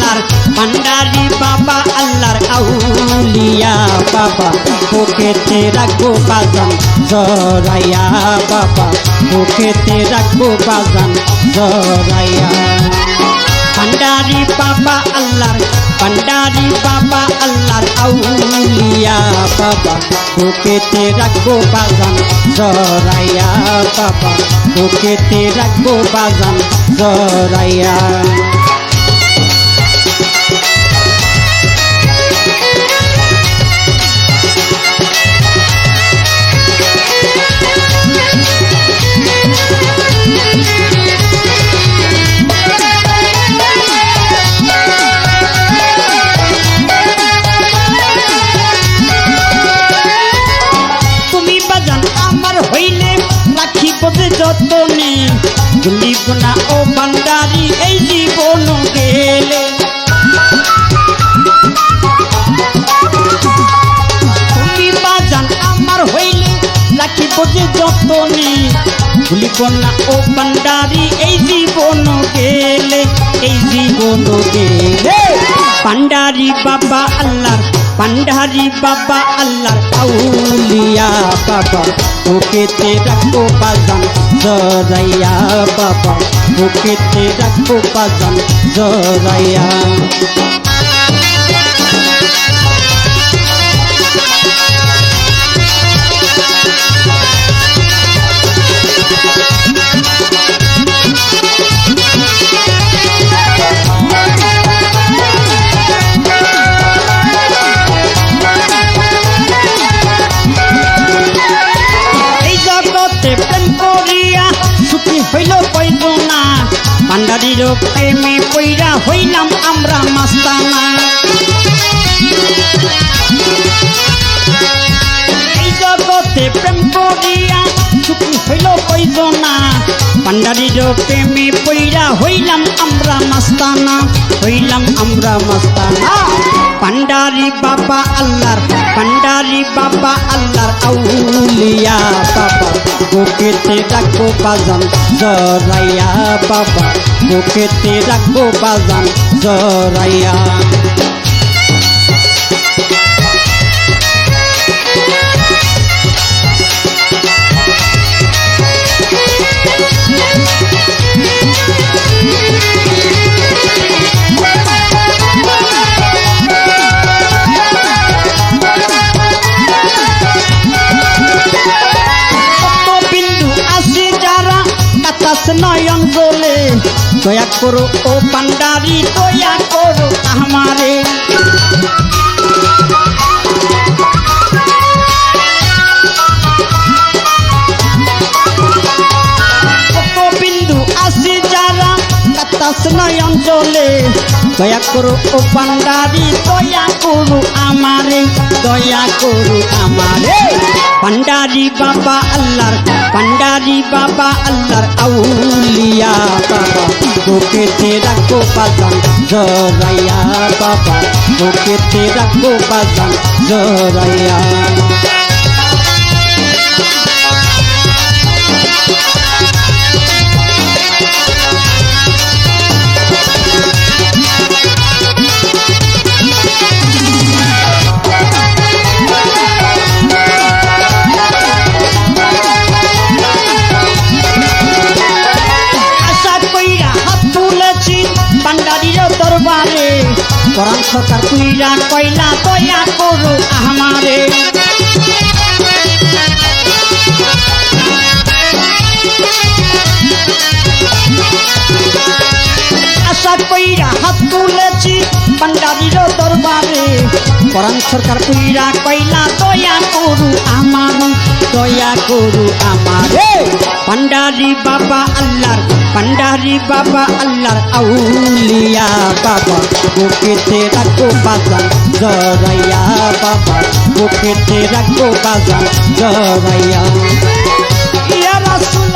আল্লাহর ভান্ডারি বাবা আল্লাহর আউলিয়া বাবা বুকেতে রাখবো বাজান জরাইয়া বাবা বুকেতে রাখবো বাজান জরাইয়া ভান্ডারি বাবা আল্লাহর ভান্ডারি বাবা আল্লাহর আউলিয়া বাবা বুকেতে রাখবো বাজান জরাইয়া বাবা বুকেতে রাখবো বাজান জরাইয়া যতনে ভুলিব না ও ভান্ডারি এই জীবন গেলে তুমি বাজান আমার হইলে রাখিব যে যতনে ভুলিব না ও ভান্ডারি এই জীবন গেলে এই জীবন গেলে ভান্ডারি বাবা আল্লাহর ভান্ডারি বাবা আল্লাহর আউলিয়া বাবা বুকেতে রাখবো বাজান জরাইয়া বাবা বুকেতে রাখবো বাজান জরাইয়া ভান্ডারির প্রেমে পইরা হইলাম আমরা মাস্তানা এই জগতে প্রেম করিয়া সুখী হইল কইজনা ভান্ডারির প্রেমে পইরা হইলাম আমরা মাস্তানা হইলাম আমরা মাস্তানা ভান্ডারি বাবা আল্লাহর ভান্ডারি বাবা আল্লাহর আউলিয়া বাবা বুকেতে রাখবো বাজান জরাইয়া বাবা বুকেতে রাখবো বাজান জরাইয়া নয়ন বলে দয়া করো ও ভান্ডারি দয়া করো আমারে কত বিন্দু আসি যারা কাতাস নয়ন জলে দয়া করো ও ভান্ডারি দয়া করো আমারে দয়া করো আমারে ভান্ডারি বাবা আল্লাহর ভান্ডারি বাবা আল্লাহর আউলিয়া বাবা বুকেতে রাখবো বাজান জরাইয়া বাবা বুকেতে রাখবো বাজান জরাইয়া করম সরকার কুইরা কইলা দয়া করো আমারে আশা কইরা হাত তুলেছি ভান্ডারির দরবারে করম সরকার কুইরা কইলা দয়া করো আমার দয়া করো আমারে ভান্ডারি বাবা আল্লাহর ভান্ডারি বাবা আল্লাহর আউলিয়া বাবা বুকেতে রাখবো বাজান জরাইয়া বাবা বুকেতে রাখবো বাজান জরাইয়া ইয়া রাসূল